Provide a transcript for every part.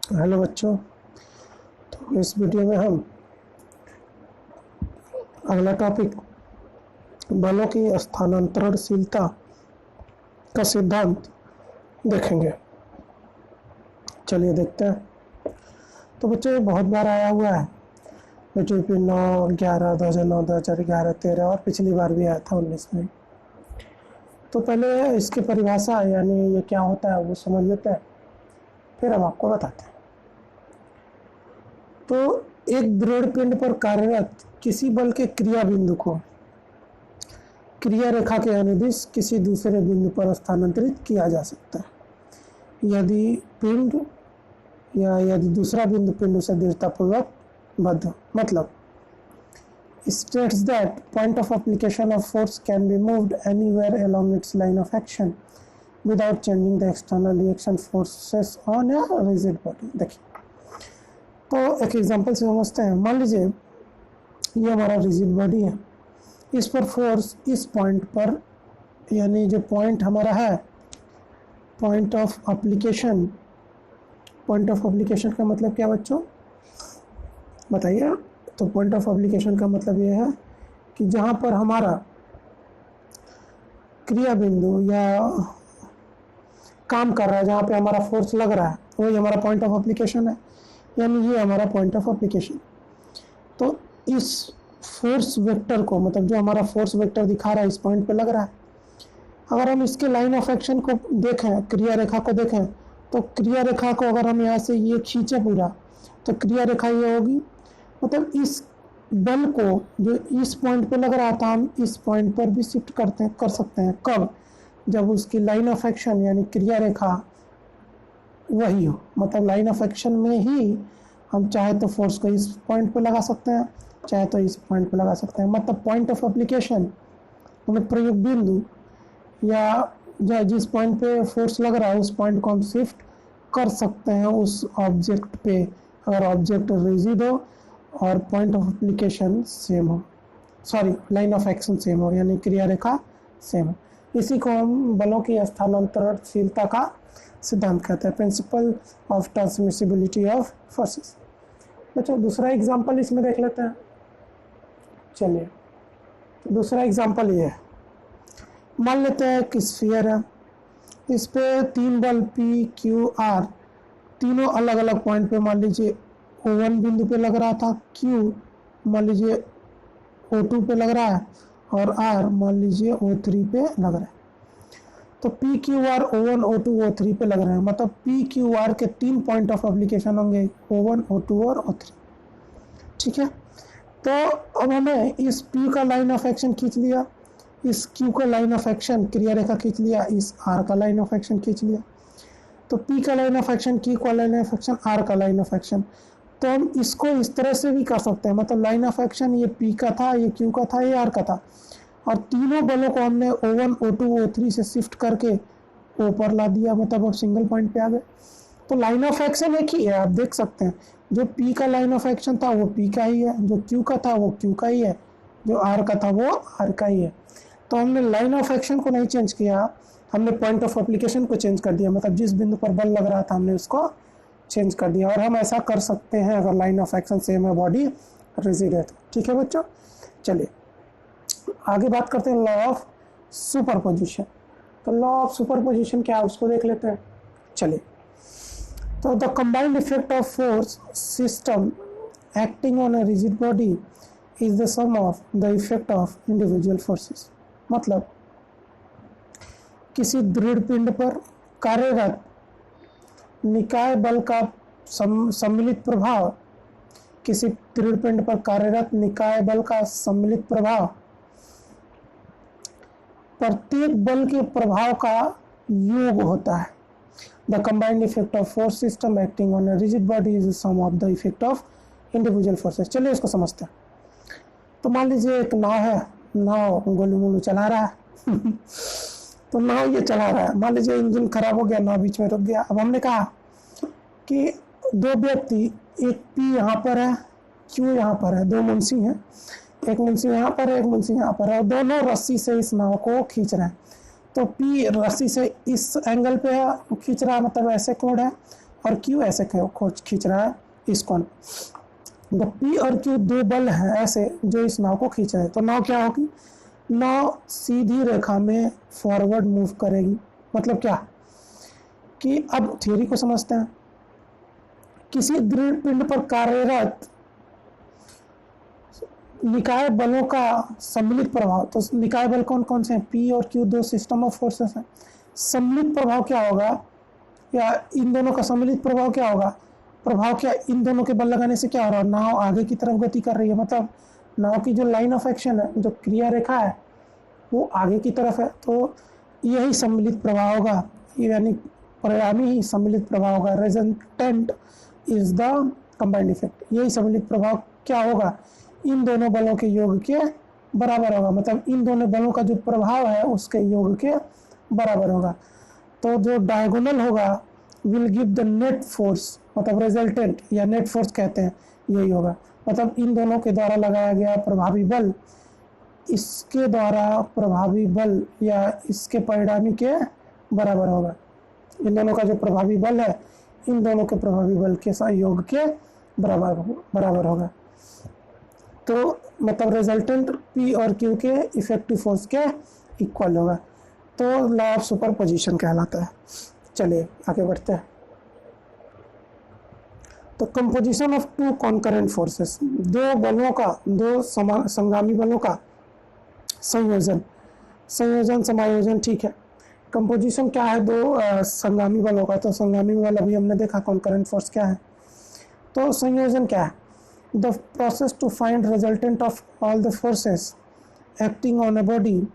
Hello बच्चों। तो इस वीडियो में हम अगला टॉपिक बलों की स्थानांतरणशीलता का सिद्धांत देखेंगे। चलिए देखते हैं। तो बच्चों ये बहुत बार आया हुआ है यूट्यूब पे 9/11 2009 2011 13 और पिछली बार भी आया था 19 में। तो पहले इसकी परिभाषा यानी ये क्या होता है वो समझ लेते हैं, फिर हम आपको बताते हैं। तो एक दृढ़ पिंड पर कार्यरत किसी बल के क्रिया बिंदु को क्रिया रेखा के अनुदिश किसी दूसरे बिंदु पर स्थानांतरित किया जा सकता है यदि दूसरा बिंदु पिंड से दृढ़तापूर्वक बद्ध हो। मतलब states that point of application of force can be moved anywhere along its line of action without changing the external reaction forces on a rigid body। देखिए तो एक एग्जांपल से समझते हैं। मान लीजिए ये हमारा रिजिड बॉडी है, इस पर फोर्स इस पॉइंट पर यानी जो पॉइंट हमारा है पॉइंट ऑफ एप्लीकेशन का मतलब क्या बच्चों बताइए। तो पॉइंट ऑफ एप्लीकेशन का मतलब ये है कि जहाँ पर हमारा क्रिया बिंदु या काम कर रहा है, जहाँ पे हमारा फोर्स लग रहा है वही हमारा पॉइंट ऑफ एप्लीकेशन है, यानी ये हमारा पॉइंट ऑफ एप्लीकेशन। तो इस फोर्स वेक्टर को मतलब जो हमारा फोर्स वेक्टर दिखा रहा है इस पॉइंट पे लग रहा है। अगर हम इसके लाइन ऑफ एक्शन को देखें, क्रिया रेखा को देखें, तो क्रिया रेखा को अगर हम यहाँ से ये खींचे पूरा तो क्रिया रेखा ये होगी। मतलब इस बल को जो इस पॉइंट पे लग रहा था हम इस पॉइंट पर भी शिफ्ट कर सकते हैं। कब? जब उसकी लाइन ऑफ एक्शन यानी क्रिया रेखा वही हो। मतलब लाइन ऑफ एक्शन में ही हम चाहे तो फोर्स को इस पॉइंट पे लगा सकते हैं, चाहे तो इस पॉइंट पे लगा सकते हैं। मतलब पॉइंट ऑफ एप्लीकेशन मतलब प्रयोग बिंदु या जिस पॉइंट पे फोर्स लग रहा है उस पॉइंट को हम शिफ्ट कर सकते हैं उस ऑब्जेक्ट पे, अगर ऑब्जेक्ट रिजिड हो और पॉइंट ऑफ एप्लीकेशन सेम हो, sorry line of action same हो यानी क्रिया रेखा सेम हो। इसी को हम बलों की स्थानांतरणशीलता का सिद्धांत कहते हैं, principle of transmissibility of forces. बच्चों दूसरा एग्जांपल इसमें देख लेते हैं। चलिए दूसरा एग्जांपल ये है। मान लेते हैं कि स्फीयर है, इस पे 3 बल P Q R तीनों अलग अलग पॉइंट पे मान लीजिए O1 बिंदु पे लग रहा था, Q मान लीजिए O2 पे लग रहा है और R मान लीजिए O3 पे लग रहा है। तो P Q R O1 O2 O3 पे लग रहे हैं। मतलब P Q R के 3 पॉइंट ऑफ एप्लीकेशन होंगे, O1 O2 और O3। ठीक है, तो अब हमें इस P का लाइन ऑफ एक्शन खींच लिया, इस Q का लाइन ऑफ एक्शन क्रिया रेखा खींच लिया, इस R का लाइन ऑफ एक्शन खींच लिया। तो P का लाइन ऑफ एक्शन, Q का लाइन ऑफ एक्शन, R का लाइन ऑफ एक्शन। तो हम इसको इस तरह से भी कर सकते हैं। मतलब लाइन ऑफ एक्शन ये P का था, ये Q का था, ये R का था और तीनों बलों को हमने O1 O2 O3 से शिफ्ट करके O पर ला दिया। मतलब अब सिंगल पॉइंट पे आ गए। तो लाइन ऑफ एक्शन एक ही है, आप देख सकते हैं। जो P का लाइन ऑफ एक्शन था वो P का ही है, जो Q का था वो Q का ही है, जो R का था वो R का ही है। तो हमने लाइन ऑफ एक्शन को नहीं चेंज किया, हमने पॉइंट ऑफ एप्लीकेशन को चेंज कर दिया। मतलब जिस बिंदु पर बल लग रहा था हमने उसको चेंज कर दिया। और हम ऐसा कर सकते हैं अगर लाइन ऑफ एक्शन सेम है, बॉडी रिजिड है। ठीक है बच्चों, चलिए आगे बात करते हैं लॉ ऑफ सुपरपोजिशन। तो लॉ ऑफ सुपरपोजिशन क्या है उसको देख लेते हैं। चलिए, तो the combined effect of force system acting on a rigid body is the sum of the effect of individual forces. मतलब किसी दृढ़ पिंड पर कार्यरत निकाय बल का सम्मिलित प्रभाव, किसी दृढ़ पिंड पर कार्यरत निकाय बल का सम्मिलित प्रभाव प्रत्येक बल के प्रभाव का योग होता है। The combined effect of force system acting on a rigid body is the sum of the effect of individual forces. चलिए इसको समझते हैं। तो मान लीजिए एक नाव है, नाव गोलू मोलू चला रहा है तो नाव ये चला रहा है, मान लीजिए इंजन खराब हो गया, नाव बीच में रुक गया। अब हमने कहा कि दो व्यक्ति, एक P यहाँ पर है, Q यहाँ पर है, दो मुंशी हैं, एक मुंशी यहाँ पर है, एक मुंशी यहाँ पर है और दोनों रस्सी से इस नाव को खींच रहे हैं। तो P रस्सी से इस एंगल पे खींच रहा है, मतलब ऐसे कोण है, और Q ऐसे खींच रहा है इस कोण। द P और Q दो बल हैं ऐसे जो इस नाव को खींच रहे हैं। तो नाव क्या होगी, नाव सीधी रेखा में फॉरवर्ड मूव करेगी। मतलब क्या कि अब थ्योरी को समझते हैं। किसी दृढ़ पिंड पर कार्यरत निकाय बलों का सम्मिलित प्रभाव, तो निकाय बल कौन कौन से हैं, P और Q दो सिस्टम ऑफ फोर्सेस हैं। सम्मिलित प्रभाव क्या होगा, या इन दोनों का सम्मिलित प्रभाव क्या होगा, प्रभाव क्या, इन दोनों के बल लगाने से क्या हो रहा है, नाव आगे की तरफ गति कर रही है। मतलब नाव की जो लाइन ऑफ एक्शन है, जो क्रिया रेखा है, वो आगे की तरफ है। तो यही सम्मिलित प्रभाव होगा, यानी परिणामी ही सम्मिलित प्रभाव होगा। Resultant is the combined effect. यही सम्मिलित प्रभाव क्या होगा, इन दोनों बलों के योग के बराबर होगा। मतलब इन दोनों बलों का जो प्रभाव है उसके योग के बराबर होगा। तो जो डायगोनल होगा will give the net force, मतलब रिजल्टेंट या नेट फोर्स कहते हैं, यही होगा। मतलब इन दोनों के द्वारा लगाया गया प्रभावी बल इसके द्वारा प्रभावी बल या इसके परिणामी के बराबर होगा। इन दोनों का जो प्रभावी बल है इन दोनों के प्रभावी बल के योग के बराबर होगा। तो मतलब रिजल्टेंट P और Q के इफेक्टिव फोर्स के इक्वल होगा। तो लॉ ऑफ सुपरपोजिशन कहलाता है। चलिए आगे बढ़ते हैं। तो composition of two concurrent forces, दो बलों का, दो संगामी बलों का संयोजन, समायोजन, ठीक है। कंपोजिशन क्या है, दो संगामी बलों का। तो संगामी बल अभी हमने देखा, कॉन्करेंट फोर्स क्या है। तो संयोजन क्या है, the process to find resultant of all the forces acting on a body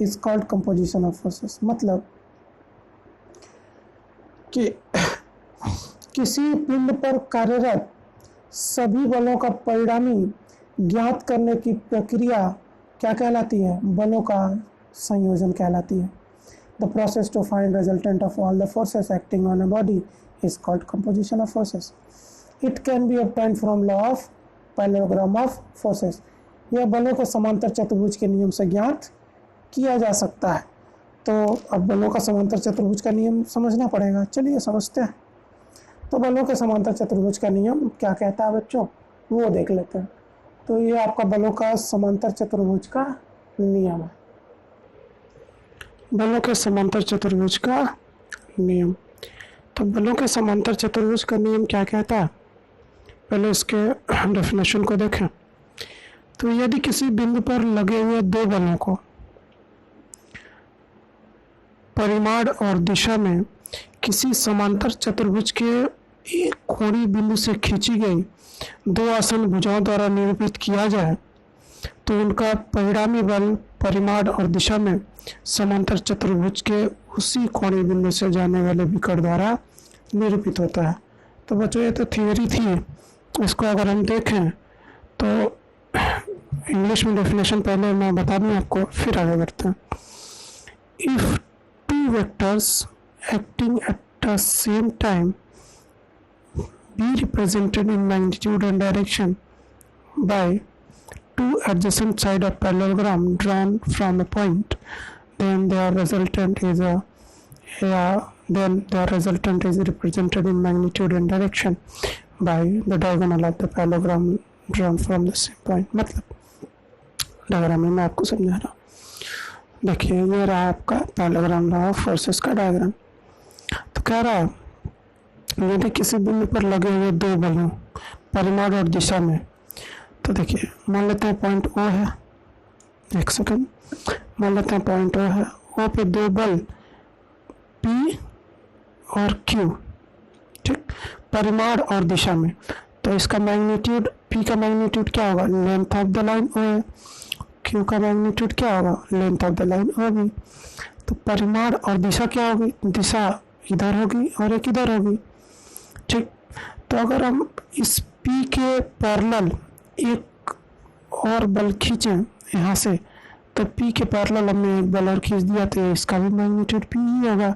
is called composition of forces. मतलब कि किसी पिंड पर कार्यरत सभी बलों का परिणामी ज्ञात करने की प्रक्रिया क्या कहलाती है, बलों का संयोजन कहलाती है। The process to find resultant of all the forces acting on a body is called composition of forces. It can be obtained from law of parallelogram of forces. यह बलों के समांतर चतुर्भुज के नियम से ज्ञात किया जा सकता है। तो अब बलों का समांतर चतुर्भुज का नियम समझना पड़ेगा। चलिए समझते हैं। तो बलों के समांतर चतुर्भुज का नियम क्या कहता है बच्चों, वो देख लेते हैं। तो ये आपका बलों का समांतर चतुर्भुज का नियम है। बलों के समांतर चतुर्भुज का नियम। तो बलों के समांतर चतुर्भुज का नियम क्या कहता है, पहले इसके डेफिनेशन को देखें। तो यदि किसी बिंदु पर लगे हुए दो बलों को परिमाण और दिशा में किसी समांतर चतुर्भुज के एक कोणीय बिंदु से खींची गई दो आसन भुजाओं द्वारा निरूपित किया जाए, तो उनका परिणामी बल परिमाण और दिशा में समांतर चतुर्भुज के उसी कोणीय बिंदु से जाने वाले विकर्ण द्वारा निरूपित होता है। तो बच्चों ये तो थियोरी थी, इसको अगर हम देखें तो इंग्लिश में डेफिनेशन पहले मैं बता दूं आपको, फिर आगे बढ़ते हैं। If two vectors acting at the same time be represented in magnitude and direction by two adjacent sides of parallelogram drawn from a point, then their resultant is represented in magnitude and direction by the diagonal of the parallelogram drawn from the same point। मतलब diagram में मैं आपको समझा रहा हूँ। देखिए ये रहा आपका पैरेललोग्राम लॉ ऑफ फोर्सेस का डायग्राम। तो कह रहा है यदि किसी बिंदु पर लगे हुए दो बलों परिमाण और दिशा में, तो देखिए मान लेते हैं पॉइंट O है, एक सेकंड, मान लेते हैं पॉइंट O है, O पे दो बल P और Q, ठीक, परिमाण और दिशा में। तो इसका मैग्नीट्यूड, P का मैग्नीट्यूड क्या होगा, length of the line O है, Q का मैग्नीट्यूड क्या होगा, length of the line O भी। तो परिमाण और दिशा क्या होगी, दिशा इधर होगी और एक इधर होगी, ठीक। तो अगर हम इस P के पैरेलल एक और बल खींचें यहाँ से, तो P के पैरेलल हमने एक बल और खींच दिया, तो इसका भी मैग्नीट्यूड P ही होगा,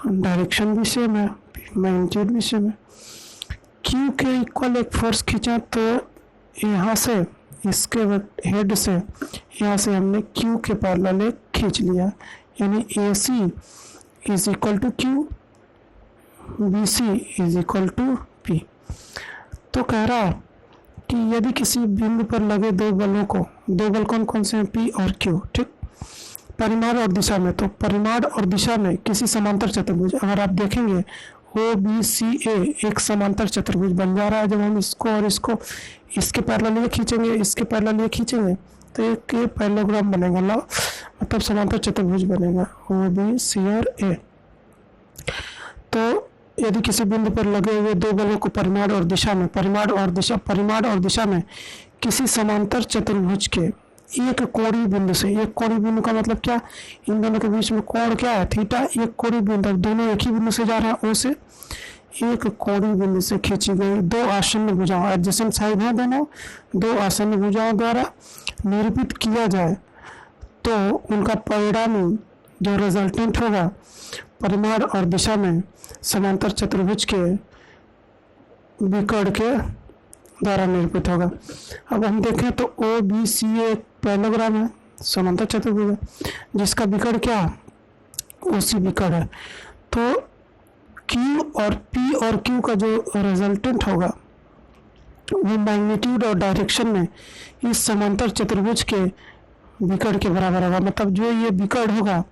डायरेक्शन भी सेम है, मैग्नीट्यूड भी सेम है। Q के इक्वल एक फोर्स खींचा, तो यहाँ से इसके हेड से यहाँ से हमने Q के पैरेलल एक खींच लिया, यानी AC is equal to Q B C is equal to P. तो कह रहा है कि यदि किसी बिंदु पर लगे दो बलों को, दो बल कौन कौन से हैं, पी और क्यू, ठीक, परिमाण और दिशा में, तो परिमाण और दिशा में किसी समांतर चतुर्भुज, अगर आप देखेंगे ओ बी सी ए एक समांतर चतुर्भुज बन जा रहा है। जब हम इसको और इसको इसके पैरेलल ये खींचेंगे, इसके पैरेलल ये खींचेंगे, तो एक ये पैरेललोग्राम बनेगा, मतलब समांतर चतुर्भुज बनेगा ओ बी सी और ए। तो यदि किसी बिंदु पर लगे हुए दो बलों को परिमाण और दिशा में, परिमाण और दिशा में किसी समांतर चतुर्भुज के एक कोणीय बिंदु से, एक कोणीय बिंदु का मतलब क्या, इन दोनों के बीच में कोण क्या है, थीटा, एक कोणीय बिंदु, दोनों एक ही बिंदु से जा रहे हैं, ओ से, एक कोणीय बिंदु से खींची गई दो आसन्न भुजाओं, एडजेसेंट साइड है दोनों, दो आसन्न भुजाओं द्वारा निरूपित किया जाए तो उनका परिणामी जो रिजल्टेंट होगा परिमाण और दिशा में समांतर चतुर्भुज के विकर्ण के द्वारा निरूपित होगा। अब हम देखें तो ओ बी सी एक पैरेललोग्राम है, समांतर चतुर्भुज है, जिसका विकर्ण क्या, ओ सी विकर्ण है। तो क्यू और पी और क्यू का जो रिजल्टेंट होगा वो मैग्नीट्यूड और डायरेक्शन में इस समांतर चतुर्भुज के विकर्ण के बराबर होगा। मतलब जो ये विकर्ण होगा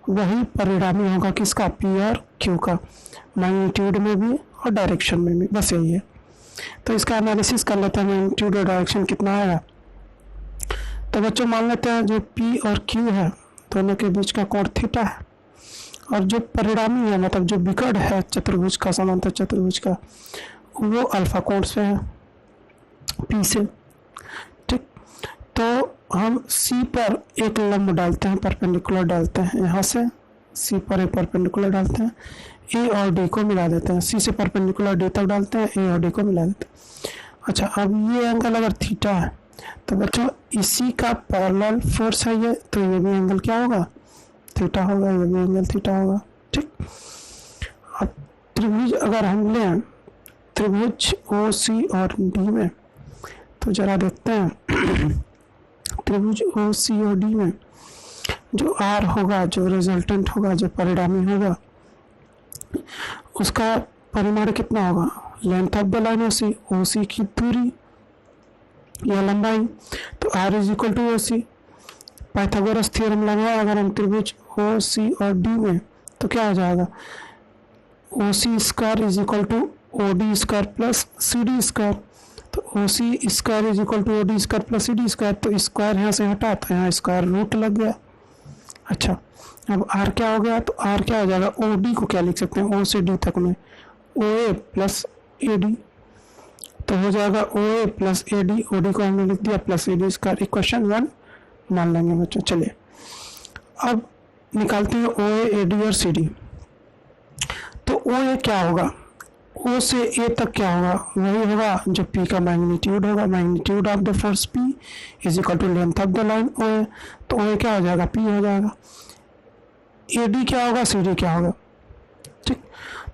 वही परिणामी होगा किसका, पी और क्यू का, मैग्नीट्यूड में भी और डायरेक्शन में भी, बस यही है। तो इसका एनालिसिस कर लेते हैं, मैग्नीट्यूड और डायरेक्शन कितना आएगा। तो बच्चों मान लेते हैं जो पी और क्यू है दोनों के बीच का कोण थीटा है, और जो परिणामी है मतलब जो विकर्ण है चतुर्भुज का, समांतर चतुर्भुज का, वो अल्फा कोण से है, पी से, ठीक। तो हम सी पर एक लंब डालते हैं, परपेंडिकुलर डालते हैं, यहाँ से सी पर एक परपेंडिकुलर डालते हैं, ए और डी को मिला देते हैं, सी से परपेंडिकुलर डी तक डालते हैं, ए और डी को मिला देते हैं। अच्छा, अब ये एंगल अगर थीटा है तो बच्चों इसी का पैरेलल फोर्स है ये, तो ये भी एंगल क्या होगा, थीटा होगा, ये भी एंगल थीटा होगा, ठीक। अब त्रिभुज अगर हम लें, त्रिभुज ओ सी और डी में, तो जरा देखते हैं त्रिभुज ओ सी और डी में जो आर होगा, जो रिजल्टेंट होगा, जो परिणामी होगा, उसका परिमाण कितना होगा, length of the line O C की दूरी या लंबाई, तो R is equal to O C. Pythagoras theorem लगाया अगर हम त्रिभुज ओ सी और डी में, तो क्या हो जाएगा, O C square is equal to O D square plus C D square. तो O C square is equal to O D square plus C D square, तो स्क्वायर यहाँ से हटा तो यहाँ स्क्वायर रूट लग गया। अच्छा, अब आर क्या हो गया, तो आर क्या हो जाएगा, ओ डी को क्या लिख सकते हैं, ओ से डी तक में ओ ए प्लस ए डी, तो हो जाएगा O A plus A D, O D को हमने लिख दिया plus A D square, equation 1 मान लेंगे बच्चों। चलिए अब निकालते हैं ओ ए डी और सी डी। तो ओ ए क्या होगा, ओ से ए तक क्या होगा, वही होगा जो पी का मैग्नीट्यूड होगा, magnitude of the force P is equal to length of the line O A, तो ओ ए क्या हो जाएगा, पी हो जाएगा। ए डी क्या होगा, सी डी क्या होगा, ठीक।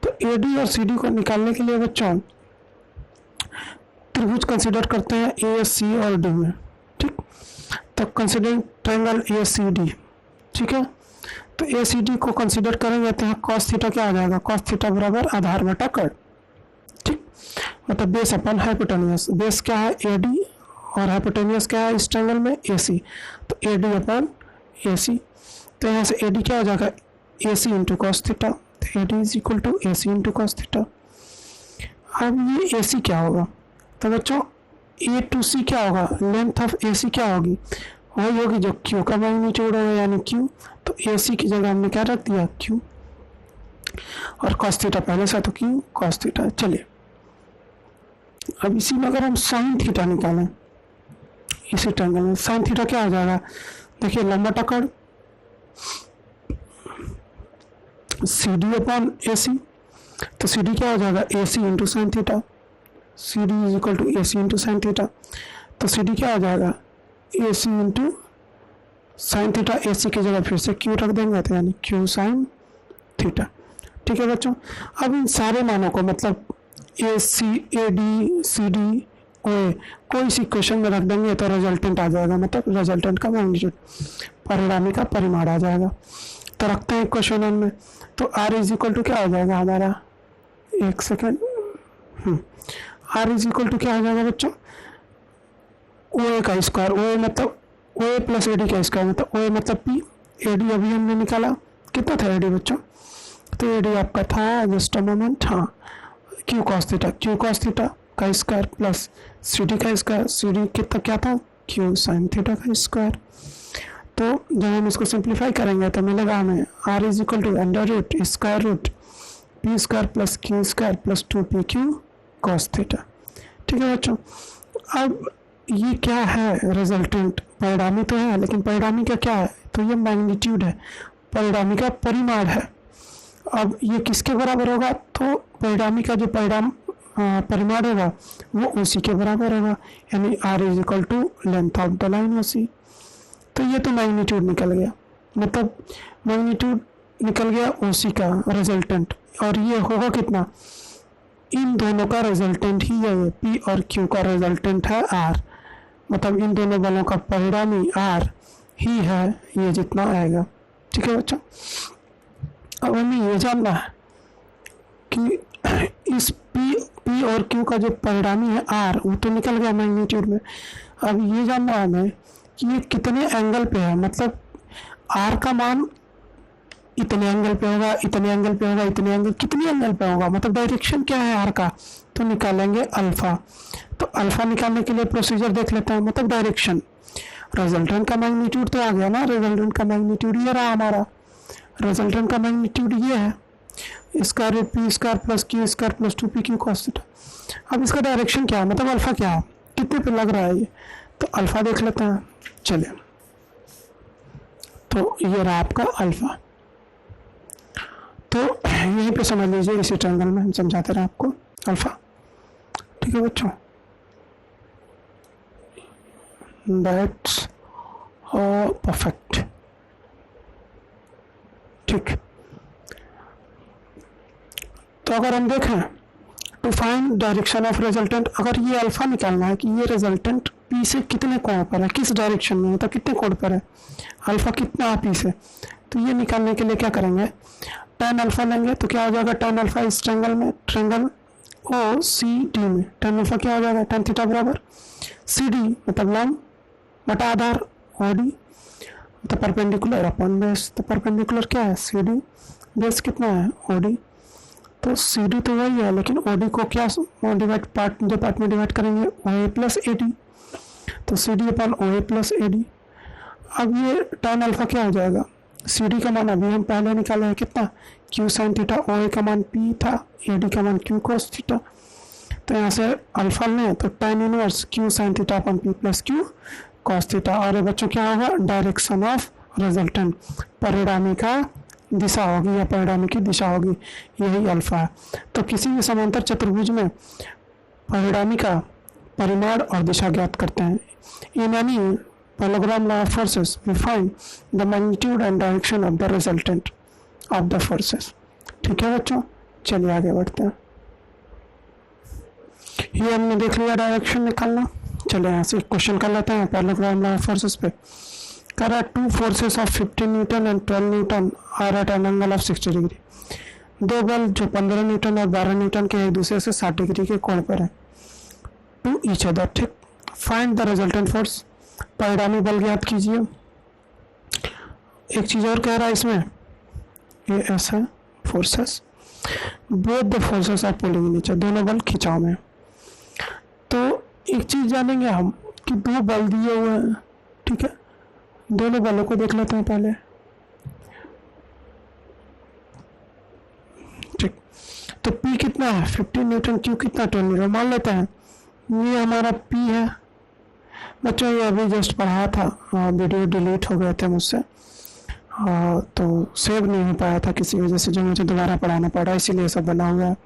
तो ए डी और सी डी को निकालने के लिए बच्चों त्रिभुज कंसीडर करते हैं ए सी और डी में, ठीक। तो considering triangle A C D, ठीक है। तो ए सी डी को कंसीडर करेंगे तो यहाँ कॉस थीटा क्या आ जाएगा, कॉस थीटा बराबर आधार बटा कर्ण, ठीक। मतलब बेस अपन हाइपोटेनियस, बेस क्या है ए डी और हाइपोटेनियस क्या है इस ट्रायंगल में ए सी, तो ए डी अपन ए सी। तो यहाँ से ए डी क्या हो जाएगा, A C into cos theta, तो A D is equal to A C into cos theta. अब ये ए सी क्या होगा, तो बच्चों ए टू सी क्या होगा, लेंथ ऑफ ए सी क्या होगी, वही होगी जो क्यू का मैग्नीट्यूड होगा यानी क्यू, तो ए सी की जगह हमने क्या रख दिया, क्यू, और कॉस थीटा पहले से तो क्यू कॉस थीटा। चलिए अब इसी में अगर हम साइन थीटा निकालें, इसी ट्रायंगल में साइन थीटा क्या हो जाएगा, देखिए लंबा टक्कर सी डी अपॉन ए सी, तो सी डी क्या हो जाएगा, A C into sine theta, C D is equal to A C into sine theta. तो सी डी क्या हो जाएगा, A C into sine theta, A C की जगह फिर से क्यू रख देंगे तो यानी क्यू साइन थीटा, ठीक है बच्चों। अब इन सारे मानों को मतलब ए सी, ए डी, सी डी, ओ ए कोई सी इक्वेशन में रख देंगे तो रिजल्टेंट आ जाएगा, मतलब रिजल्टेंट का मैग्नीट्यूड, परिणामी का परिमाण आ जाएगा। तो रखते हैं इक्वेशन में, तो आर इज इक्वल टू क्या हो जाएगा हमारा, एक second, R is equal to क्या हो जाएगा बच्चों, ओ ए का स्क्वायर, ओ ए मतलब ओ ए प्लस ए डी का स्क्वायर, मतलब ओ ए मतलब पी, ए डी अभी हमने निकाला, कितना था ए डी बच्चों, तो ए डी आपका था जस्ट अ मोमेंट, हाँ Q cos theta, Q cos theta का स्क्वायर प्लस सी डी का स्क्वायर, सी डी कितना क्या था, क्यू साइन थीटा का स्क्वायर। तो जब हम इसको सिंप्लीफाई करेंगे तो मिलेगा हमें R is equal to under root square root P square plus Q square plus 2p Q cos theta. ठीक है बच्चों, अब ये क्या है रिजल्टेंट, परिणामी तो है लेकिन परिणामी का क्या है, तो ये मैग्नीट्यूड है, परिणामी का परिमाण है। अब ये किसके बराबर होगा, तो परिणामी का जो परिमाण होगा वो ओसी के बराबर होगा, यानी R is equal to length of the line OC. तो ये तो मैग्नीट्यूड निकल गया, मतलब मैग्नीट्यूड निकल गया ओसी का रिजल्टेंट, और ये होगा कितना, इन दोनों का रिजल्टेंट ही है ये, पी और क्यू का रिजल्टेंट है आर, मतलब इन दोनों बलों का परिणामी आर ही है, ये जितना आएगा। ठीक है बच्चों, अब हमें ये जानना है कि इस पी और क्यू का जो परिणामी है आर, वो तो निकल गया मैग्नीट्यूड में, अब ये जानना है हमें कि ये कितने एंगल पे है, मतलब आर का मान इतने एंगल पे होगा, इतने एंगल पे होगा, इतने एंगल, कितने एंगल पे होगा, मतलब डायरेक्शन क्या है आर का, तो निकालेंगे अल्फा। तो अल्फा निकालने के लिए प्रोसीजर देख लेते हैं, मतलब डायरेक्शन, रिजल्टेंट का मैग्नीट्यूड तो आ गया ना, रिजल्टेंट का मैग्नीट्यूड ये रहा हमारा, रिजल्टेंट का मैग्नीट्यूड ये है square root P square plus Q square plus 2p Q cos theta. अब इसका डायरेक्शन क्या है, मतलब अल्फा क्या है, कितने पे लग रहा है ये, तो अल्फा देख लेते हैं। चलिए, तो ये रहा आपका अल्फा, तो यहीं पे समझ लीजिए, इसी ट्रायंगल में हम समझाते रहे आपको अल्फा। ठीक है बच्चों, दैट्स परफेक्ट। ठीक, तो अगर हम देखें to find direction of resultant, अगर ये अल्फा निकालना है कि ये रिजल्टेंट पी से कितने कोण पर है, किस डायरेक्शन में, मतलब कितने कोण पर है, अल्फा कितना है पी से, तो ये निकालने के लिए क्या करेंगे, tan अल्फा लेंगे, तो क्या हो जाएगा tan अल्फा इस ट्रायंगल में, ट्रायंगल ओ सी डी में tan अल्फा क्या हो जाएगा, tan थीटा बराबर सी डी मतलब लंब बटा आधार ओ डी, तो परपेंडिकुलर अपन बेस, तो परपेंडिकुलर क्या है सी डी, बेस कितना है ओ डी, तो सी डी तो वही है लेकिन ओ डी को क्या डिवाइड पार्ट, जो पार्ट में डिवाइड करेंगे O A plus A D, तो C D upon O A plus A D. अब ये tan अल्फा क्या हो जाएगा, सी डी का मान अभी हम पहले निकाले हैं कितना, क्यू साइन थीटा, ओ ए का मान पी था, ए डी का मान क्यू कॉस थीटा, तो यहाँ से अल्फा लें तो tan inverse Q sine theta अपन P plus Q cos theta, और ये बच्चों क्या होगा, डायरेक्शन ऑफ रिजल्टेंट, परिणामी का दिशा होगी या परिणामी की दिशा होगी, यही अल्फा है। तो किसी भी समांतर चतुर्भुज में परिणामी का परिमाण और दिशा ज्ञात करते हैं, in any parallelogram law of forces we find the magnitude and direction of the resultant of the forces। ठीक है बच्चों, चलिए आगे बढ़ते हैं। ये हमने देख लिया डायरेक्शन निकालना, चलिए यहाँ से क्वेश्चन कर लेते हैं पैरेललोग्राम लॉ ऑफ फोर्सेस पे। कर रहा two forces of 15 newton and 12 newton are at an angle of 60 degree, दो बल जो 15 न्यूटन और 12 न्यूटन के एक दूसरे से 60 डिग्री के कोण पर है, टू ईच अदर। ठीक, फाइंड द रिजल्टेंट फोर्स, परिणामी बल ज्ञात कीजिए। एक चीज और कह रहा है इसमें, ये ऐसा forces, both the forces are pulling नीचे, दोनों बल खिंचाव में। तो एक चीज जानेंगे हम कि दो बल दिए हुए हैं, ठीक है, दोनों बलों को देख लेते हैं पहले। ठीक, तो P कितना है 15 न्यूटन, Q कितना 12 न्यूटन, मान लेते हैं ये हमारा P है। बच्चों ये अभी जस्ट पढ़ाया था, वीडियो डिलीट हो गए थे मुझसे, तो सेव नहीं हो पाया था किसी वजह से, जो मुझे दोबारा पढ़ाना पड़ा, इसीलिए सब बना हुआ है।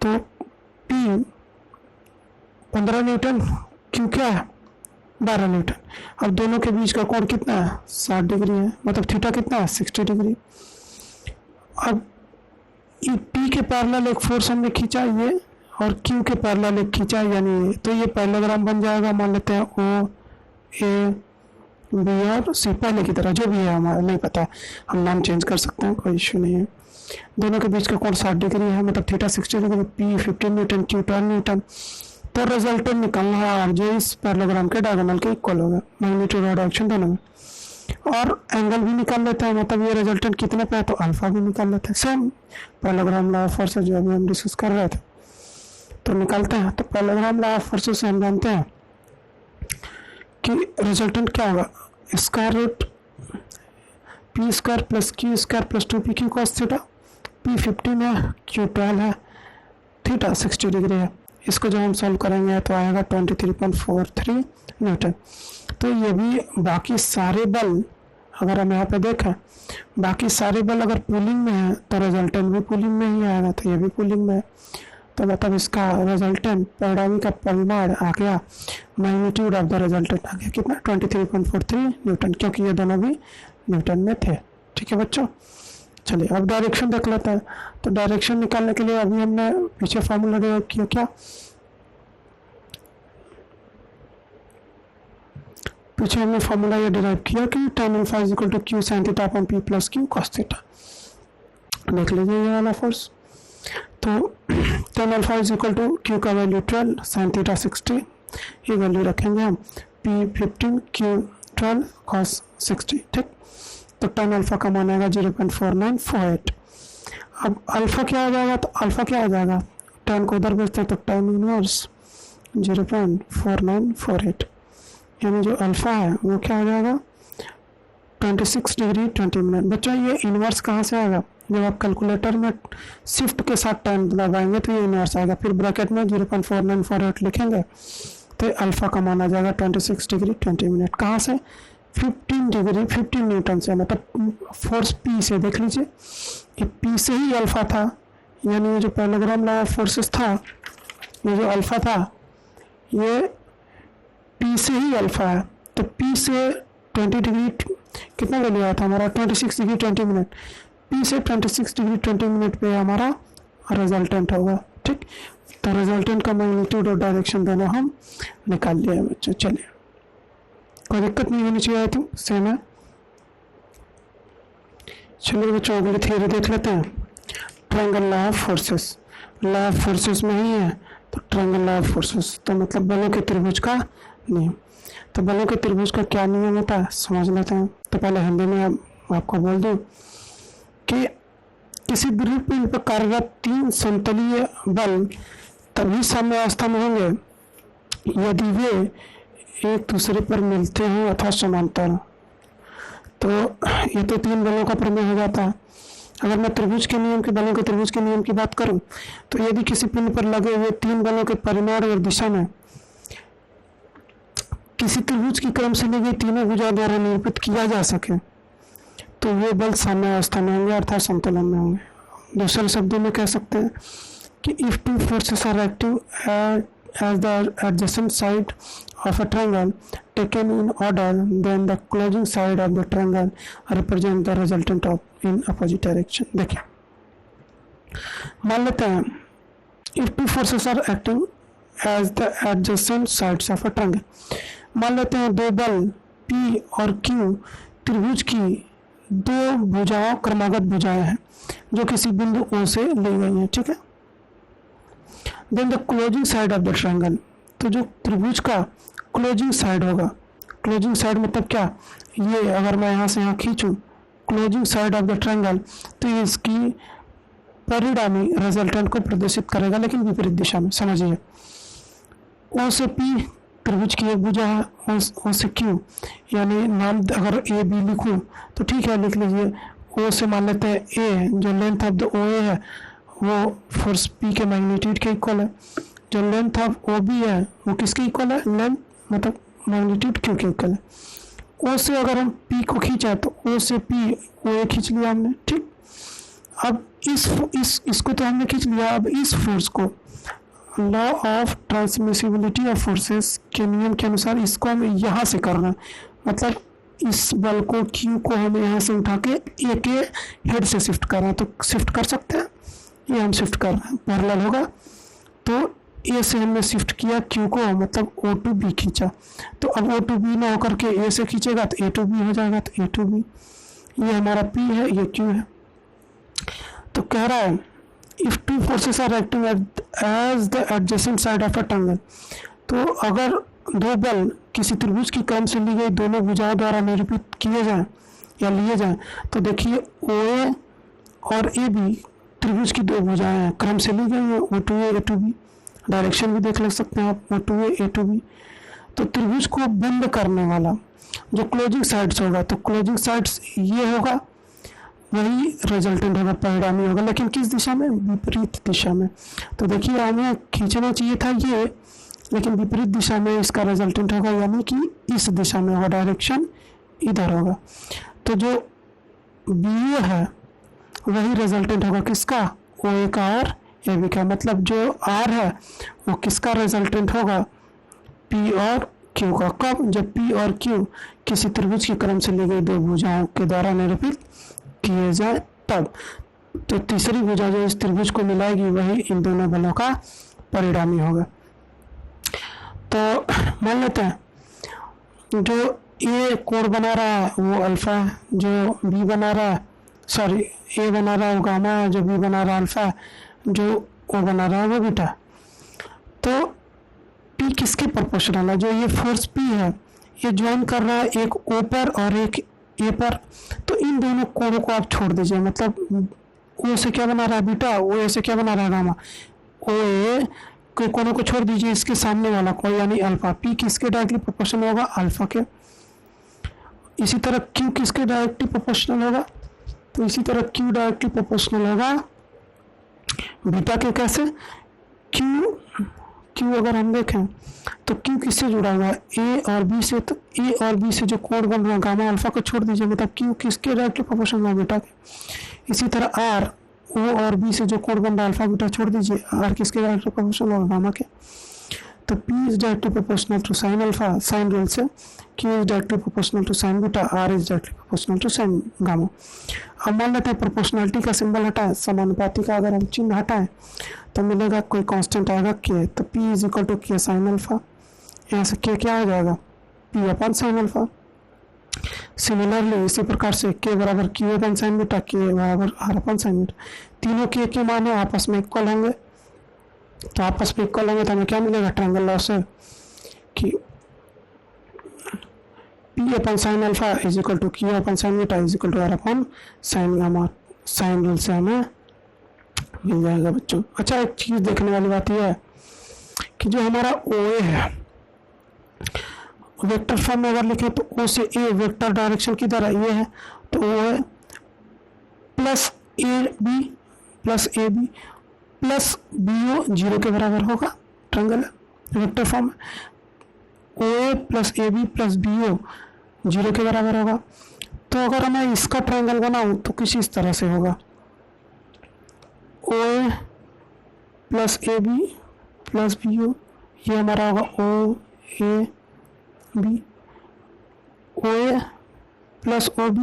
तो P 15 न्यूटन, Q क्या है 12 न्यूटन। अब दोनों के बीच का कोण कितना है 60 डिग्री है, मतलब थीटा कितना है 60 डिग्री। अब P के पैरेलल एक फोर्स हमने खींचा ये, और Q के पैरेलल एक खींचा यानी, तो ये पैरेललोग्राम बन जाएगा। मान लेते हैं O A B और C, पहले की तरह जो भी है, हमारा नहीं पता, हम नाम चेंज कर सकते हैं, कोई इश्यू नहीं है। दोनों के बीच का कोण 60 डिग्री है, मतलब theta 60 degree, P 15 Newton, Q 12 Newton. तो रिजल्टेंट निकालना है और जो इस पैरेललोग्राम के डायगोनल के इक्वल होगा, मैग्नीट्यूड और डायरेक्शन दोनों में। और एंगल भी निकाल लेते हैं, मतलब ये रिजल्टेंट कितने पे है तो अल्फा भी निकाल लेते हैं, same parallelogram law of forces जो अभी हम डिस्कस कर रहे थे तो निकालते हैं। तो पैरेललोग्राम लॉ ऑफ फोर्सेस से हम जानते हैं कि रिजल्टेंट क्या होगा, square root P square plus Q square plus 2 P Q cos theta. P 15 है, क्यू 12 है, थीटा 60 डिग्री है। इसको जब हम सॉल्व करेंगे तो आएगा 23.43 न्यूटन। तो ये भी बाकी सारे बल अगर हम यहाँ पे देखें, बाकी सारे बल अगर पुलिंग में है तो रिजल्टेंट भी पुलिंग में ही आएगा, तो ये भी पुलिंग में है। तो मतलब इसका रिजल्टेंट परिणामी का परिमाण आ गया, मैग्नीट्यूड ऑफ द रिजल्टेंट आ गया कितना 23.43 न्यूटन, क्योंकि ये दोनों भी न्यूटन में थे। ठीक है बच्चों, चलिए अब डायरेक्शन देख लेते हैं। तो डायरेक्शन निकालने के लिए अभी हमने पीछे फॉर्मूला डिराइव किया, क्या पीछे हमने फॉर्मूला ये डिराइव किया कि tan alpha is equal to Q sin theta upon P plus Q cos theta. देख लीजिए ये वाला फोर्स। तो tan alpha is equal to Q का वैल्यू 12, sin थीटा 60, ये वैल्यू रखेंगे हम, p 15, q 12, cos 60। ठीक, तो tan अल्फा का मान आएगा 0.4948। अब अल्फा क्या आ जाएगा, तो अल्फा क्या आ जाएगा, tan को उधर भेजते हैं तो tan इनवर्स 0.4948, यानी जो अल्फा है वो क्या हो जाएगा 26 डिग्री 20 मिनट। बच्चों ये इनवर्स कहाँ से आएगा, जब आप कैलकुलेटर में शिफ्ट के साथ टाइम दबाएंगे तो ये इनवर्स आएगा, फिर ब्रैकेट में 0.4948 लिखेंगे तो अल्फा का मान आ जाएगा 26 डिग्री 20 मिनट। कहाँ से, 15 डिग्री 15 न्यूटन से, मतलब फोर्स पी से। देख लीजिए ये पी से ही अल्फा था, यानी ये जो पैरेललोग्राम लॉ ऑफ फोर्सेस था, ये जो अल्फा था ये पी से ही अल्फा है। तो पी से 20 डिग्री कितना वैल्यू आया था हमारा 26 डिग्री 20 मिनट, पी से 26 डिग्री 20 मिनट पे हमारा रिजल्टेंट होगा। ठीक, तो रिजल्टेंट का मैग्नीट्यूड और डायरेक्शन दोनों हम निकाल लिया है बच्चों। चलिए कोई दिक्कत नहीं होनी चाहिए, तो सेम है। चलिए बच्चों अगली थियरी देख लेते हैं, triangle law of forces. Law of forces में ही है तो ट्रायंगल लॉ ऑफ फोर्सेस, तो मतलब बलों के त्रिभुज का नियम। तो बलों के त्रिभुज का क्या नियम होता है समझ लेते हैं। तो पहले हिंदी में आपको बोल दूं कि किसी द्रव पिंड पर कार्यरत 3 समतलीय बल तभी साम्यावस्था में होंगे यदि वे एक दूसरे पर मिलते हों अथवा समांतर हों। तो ये तो 3 बलों का प्रमेय हो जाता है। अगर मैं त्रिभुज के नियम के बलों के त्रिभुज के नियम की बात करूं तो यदि किसी पिंड पर लगे हुए 3 बलों के परिमाण और दिशा में किसी त्रिभुज की क्रम से ली गई तीनों भुजाओं द्वारा निरूपित किया जा सके तो वे बल साम्यावस्था में होंगे अर्थात समतलन में होंगे। दूसरे शब्दों में कह सकते हैं कि if 2 forces are active as the adjacent side of a triangle taken in order, then the closing side of the triangle represent the resultant of in opposite direction। देखिए मान लेते हैं if 2 forces are acting as the adjacent sides of a triangle, मान लेते हैं 2 बल P और Q त्रिभुज की 2 भुजाओं क्रमागत भुजाएं हैं जो किसी बिंदु O से ली गई हैं। ठीक है, then the closing side of the triangle, तो जो त्रिभुज का क्लोजिंग साइड होगा, क्लोजिंग साइड मतलब क्या, ये अगर मैं यहाँ से यहाँ खींचूँ closing side of the triangle तो ये इसकी परिणामी रिजल्टेंट को प्रदर्शित करेगा लेकिन विपरीत दिशा में। समझिए ओ से पी त्रिभुज की एक भुजा है, ओ से क्यू, यानी नाम अगर ए बी लिखूँ तो ठीक है लिख लीजिए। ओ से मान लेते हैं ए, जो लेंथ ऑफ द ओ ए है वो फोर्स पी के मैग्नीट्यूड के इक्वल है, जो लेंथ ऑफ ओ बी है वो किसके इक्वल है, लेंथ मतलब मैग्नीट्यूड क्यू के इक्वल है। ओ से अगर हम पी को खींचा तो ओ से पी ओ ए खींच लिया हमने। ठीक, अब इसको तो हमने खींच लिया। अब इस फोर्स को law of transmissibility of forces के नियम के अनुसार इसको हम यहाँ से करना है, मतलब इस बल को क्यू को हम यहाँ से उठा के ए के हेड से शिफ्ट कर रहे हैं। तो शिफ्ट कर सकते हैं, ये हम शिफ्ट कर रहे हैं, पैरेलल होगा। तो ए से हमने शिफ्ट किया क्यू को, मतलब ओ टू बी खींचा। तो अब ओ टू बी ना होकर के ए से खींचेगा तो ए टू बी हो जाएगा। तो ए टू बी ये हमारा पी है, ये क्यू है। तो कह रहा है if two forces are acting as the adjacent side of a triangle, तो अगर दो बल किसी त्रिभुज की क्रम से ली गई दोनों भुजाओं द्वारा निरूपित किए जाएं या लिए जाएं, तो देखिए ओ ए और ए बी त्रिभुज की दो भुजाएं हैं, क्रम से ली गई है, O to A to B, direction भी देख ले सकते हैं आप, O to A to B. तो त्रिभुज को बंद करने वाला जो क्लोजिंग साइड्स होगा, तो क्लोजिंग साइड्स ये होगा, वही रिजल्टेंट होगा, परिणामी होगा, लेकिन किस दिशा में? विपरीत दिशा में। तो देखिए हमें खींचना चाहिए था ये, लेकिन विपरीत दिशा में इसका रिजल्टेंट होगा, यानी कि इस दिशा में होगा, डायरेक्शन इधर होगा। तो जो बी है वही रिजल्टेंट होगा किसका? ओ ए का और ए बी का। मतलब जो आर है वो किसका रिजल्टेंट होगा? पी और क्यू का। कब? जब पी और क्यू किसी त्रिभुज के क्रम से ली गई दो भुजाओं के द्वारा निरूपित किए जाए तब। तो तीसरी भुजा जो इस त्रिभुज को मिलाएगी वही इन दोनों बलों का परिणामी होगा। तो मान लेते हैं जो ए कोण बना रहा है वो अल्फा है, जो बी बना रहा है, सॉरी ए बना रहा है वो गामा है, जो बी बना रहा है अल्फा है, जो ओ बना रहा है वो बीटा। तो पी किसके प्रोपोर्शनल है? जो ये फोर्स पी है ये ज्वाइन कर रहा है एक ओ पर और एक ए पर, तो इन दोनों कोणों को आप छोड़ दीजिए। मतलब ओ से क्या बना रहा है? बीटा। ओ ए से क्या बना रहा है? गामा। ओ ए के कोणों को छोड़ दीजिए, इसके सामने वाला कोण यानी अल्फा। पी किसके डायरेक्टली प्रोपोर्शनल होगा? अल्फा के। इसी तरह क्यू किसके डायरेक्टली प्रोपोर्शनल होगा? तो इसी तरह क्यू डायरेक्टली प्रोपोर्शनल होगा बीटा के। कैसे? क्यू अगर हम देखें तो क्यू किससे जुड़ा हुआ है? ए और बी से। तो ए और बी से जो कोण बन रहा है गामा अल्फा को छोड़ दीजिए, मतलब क्यू किसके डायरेक्टली प्रोपोर्शनल है? बीटा के। इसी तरह आर ओ और बी से जो कोण बन रहा है अल्फा बीटा छोड़ दीजिए, आर किसके डायरेक्टली प्रोपोर्शनल होगा? गामा के। तो P is directly proportional to sin alpha, sin rule से Q is directly proportional to sin beta, R is directly proportional to sin gamma। अब मान लेते हैं प्रोपोर्शनलिटी का सिंबल हटाएं, समानुपाती का अगर हम चिन्ह हटाएं तो मिलेगा कोई कांस्टेंट आएगा K। तो P is equal to K sin alpha, यहाँ से K क्या हो जाएगा? P upon sin alpha. Similarly इसी प्रकार से K बराबर Q upon sin beta, K बराबर R अपन sin बीटा। तीनों K के मान आपस में इक्वल होंगे, तो आपस में इक्वल होंगे तो हमें क्या मिलेगा? ट्रायंगल लॉ से कि P upon sine alpha is equal to Q upon sine beta is equal to R upon sine gamma. Sine rule से हमें मिल जाएगा बच्चों। अच्छा, एक चीज देखने वाली बात यह है कि जो हमारा OA है वेक्टर फॉर्म में अगर लिखें तो O से A वेक्टर डायरेक्शन की तरह ये है, तो OA plus AB plus AB plus BO 0 के बराबर होगा। Triangle vector form OA plus AB plus BO 0 के बराबर होगा। तो अगर मैं इसका ट्रायंगल बनाऊं तो कुछ इस तरह से होगा, OA plus AB plus BO, ये हमारा होगा OAB, OA plus OB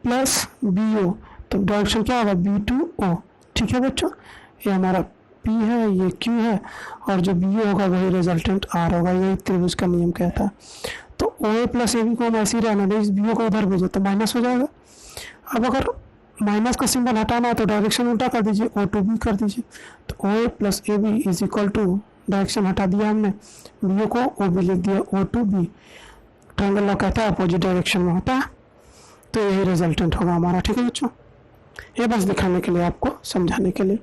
plus BO, तो डायरेक्शन क्या होगा? B2O। ठीक है बच्चों, ये हमारा P है, ये Q है, और जो BO होगा वही रिजल्टेंट R होगा। यही त्रिभुज का नियम कहता है। तो OA प्लस AB को हम ऐसे ही रहने दें, इस BO को उधर भेजो तो माइनस हो जाएगा। अब अगर माइनस का सिंबल हटाना है तो डायरेक्शन उल्टा कर दीजिए, O2B कर दीजिए। तो OA plus AB is equal to, direction हटा दिया हमने, BO को OB लिख दिया, O2B। ट्रायंगल लॉ कहता है अपोजिट डायरेक्शन में होता है, तो यही रिजल्टेंट होगा हमारा। ठीक है बच्चों, ये बस दिखाने के लिए, आपको समझाने के लिए।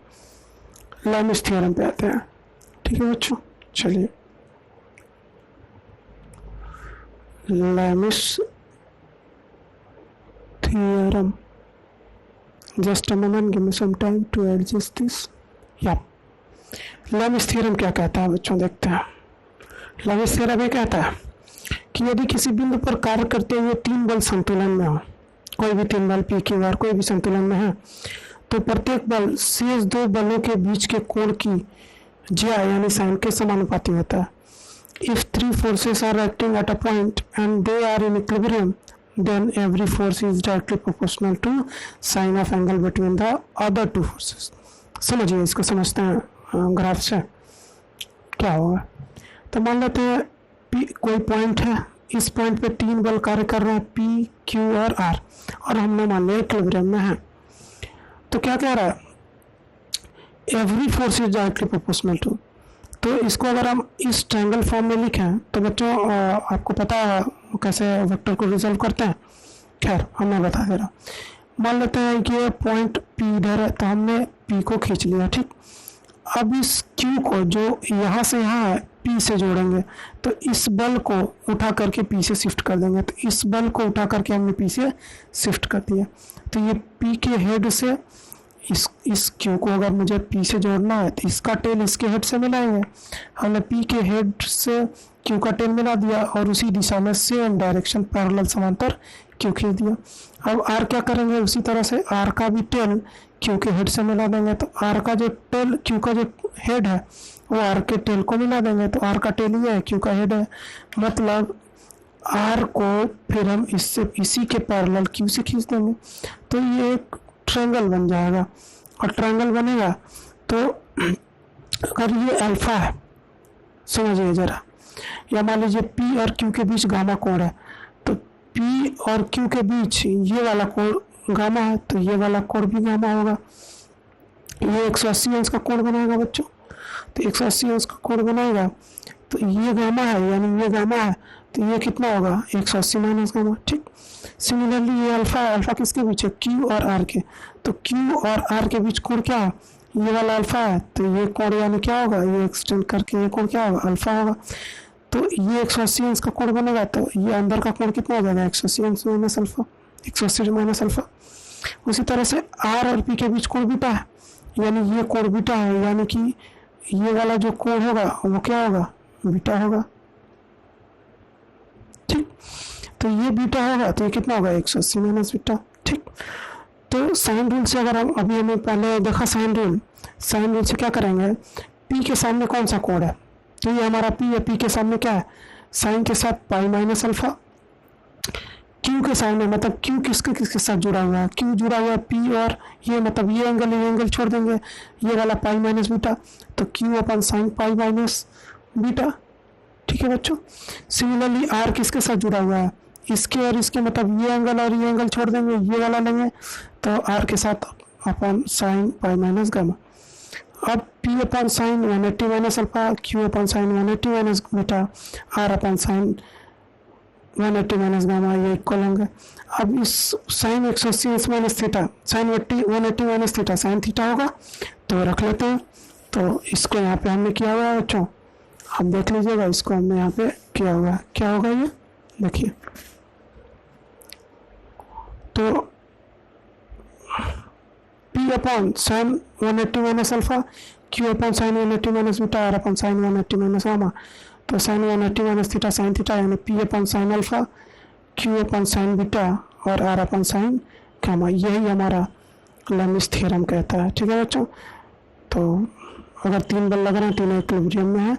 लैमिस थ्योरम पे आते हैं। ठीक है बच्चों, चलिए Lami's theorem, just a moment, give me some time to adjust this. या लैमिस थ्योरम क्या कहता है बच्चों, देखते हैं। लैमिस थ्योरम ये कहता है कि यदि किसी बिंदु पर कार्य करते हुए तीन बल संतुलन में हो, कोई भी तीन बल P Q R कोई भी संतुलन में है, तो प्रत्येक बल शेष दो बलों के बीच के कोण की ज्या यानी साइन के समानुपाती होता है। If three forces are acting at a point and they are in equilibrium, then every force is directly proportional to sine of angle between the other two forces. समझिए, इसको समझते हैं ग्राफ से क्या होगा। तो मान लेते हैं कोई पॉइंट है, इस पॉइंट पे तीन बल कार्य कर रहे हैं P Q और R, और हमने मान लिया इक्विलिब्रियम में है। तो क्या कह रहा है, every force is directly proportional to. तो इसको अगर हम इस ट्रायंगल फॉर्म में लिखें तो बच्चों आपको पता है कैसे वेक्टर को रिजॉल्व करते हैं। खैर मैं बता दे रहा। मान लेते हैं कि ये पॉइंट P इधर है, तो हमने P को खींच लिया, ठीक। अब इस Q को जो यहाँ से यहाँ है P से जोड़ेंगे, तो इस बल को उठा करके P से शिफ्ट कर देंगे। तो इस बल को उठा करके हमने P से शिफ्ट कर दिया। तो ये P के हेड से इस Q को अगर मुझे P से जोड़ना है तो इसका टेल इसके हेड से मिलाएंगे। हमने P के हेड से Q का टेल मिला दिया और उसी दिशा में सेम डायरेक्शन पैरेलल समांतर Q खींच दिया। अब R क्या करेंगे, उसी तरह से R का भी टेल Q के हेड से मिला देंगे। तो R का जो टेल Q का जो हेड है वो R के टेल को मिला देंगे। तो R का टेल ये है, Q का हेड है, मतलब R को फिर हम इसी के पैरेलल Q से खींच देंगे। तो ये एक ट्रायंगल बन जाएगा। और ट्रायंगल बनेगा तो अगर ये अल्फा है, समझिए जरा, या मान लीजिए P और Q के बीच गामा कोण है, तो P और Q के बीच ये वाला कोण गामा है, तो ये वाला कोण भी गामा होगा। ये 180 अंश का कोण बनाएगा बच्चों। तो 180 अंश का कोण बनाएगा, तो ये गामा है, यानी ये गामा है, तो ये कितना होगा, 180 माइनस गामा, ठीक। सिमिलरली ये अल्फा है, अल्फा किसके बीच है, Q और R के। तो Q और R के बीच कोण क्या है, ये वाला अल्फा है, तो ये कोण यानी क्या होगा, ये एक्सटेंड करके ये कोण क्या होगा, अल्फा होगा। तो ये 180 अंश का कोण बनेगा, तो ये अंदर का कोण कितना हो जाएगा, 180 अंश माइनस अल्फा, 180 माइनस अल्फा। उसी तरह से R और P के बीच कोण बीटा है, यानी ये कोण बीटा है, यानी कि ये वाला जो कोण होगा वो क्या होगा, बीटा होगा, ठीक। तो ये बीटा होगा, तो ये कितना होगा, 180 माइनस बीटा, ठीक। तो साइन रूल से अगर हम अभी हमें पहले देखा साइन रूल से क्या करेंगे, P के सामने कौन सा कोण है, तो ये हमारा P है, P के सामने क्या है, साइन के साथ पाई माइनस अल्फा। Q के सामने मतलब Q किसके साथ जुड़ा हुआ है, Q जुड़ा हुआ है P और ये, मतलब ये एंगल छोड़ देंगे, ये वाला पाई माइनस बीटा, तो Q upon sine pi minus beta, ठीक है बच्चों। सिमिलरली R किसके साथ जुड़ा हुआ है, इसके और इसके, मतलब ये एंगल और ये एंगल छोड़ देंगे, ये वाला लेंगे, तो R के साथ upon sine pi minus gamma. अब P upon sine 180 minus alpha, Q upon sine 180 minus beta, R upon sine 180 minus gamma, ये इक्वल होंगे। अब इस sine 180 minus theta, sine 180 minus theta sine theta होगा, तो रख लेते हैं। तो इसको यहाँ पे हमने किया हुआ है बच्चों, आप देख लीजिएगा, इसको हमने यहाँ पे किया हुआ है। क्या होगा ये देखिए, तो P upon sine 180 minus alpha, Q upon sine 180 minus beta, R upon sine 180 minus gamma. तो sine 180 minus theta sine theta, यानी P upon sine alpha, Q upon sine beta और R अपॉन साइन गामा। यही हमारा Lami's theorem कहता है, ठीक है बच्चों। तो अगर 3 बल लग रहे हैं, तीनों इक्विलिब्रियम में है,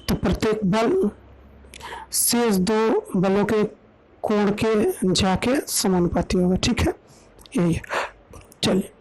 तो प्रत्येक बल शेष 2 बलों के कोण के जाके समानुपाती होगा, ठीक है। यही है, चलिए।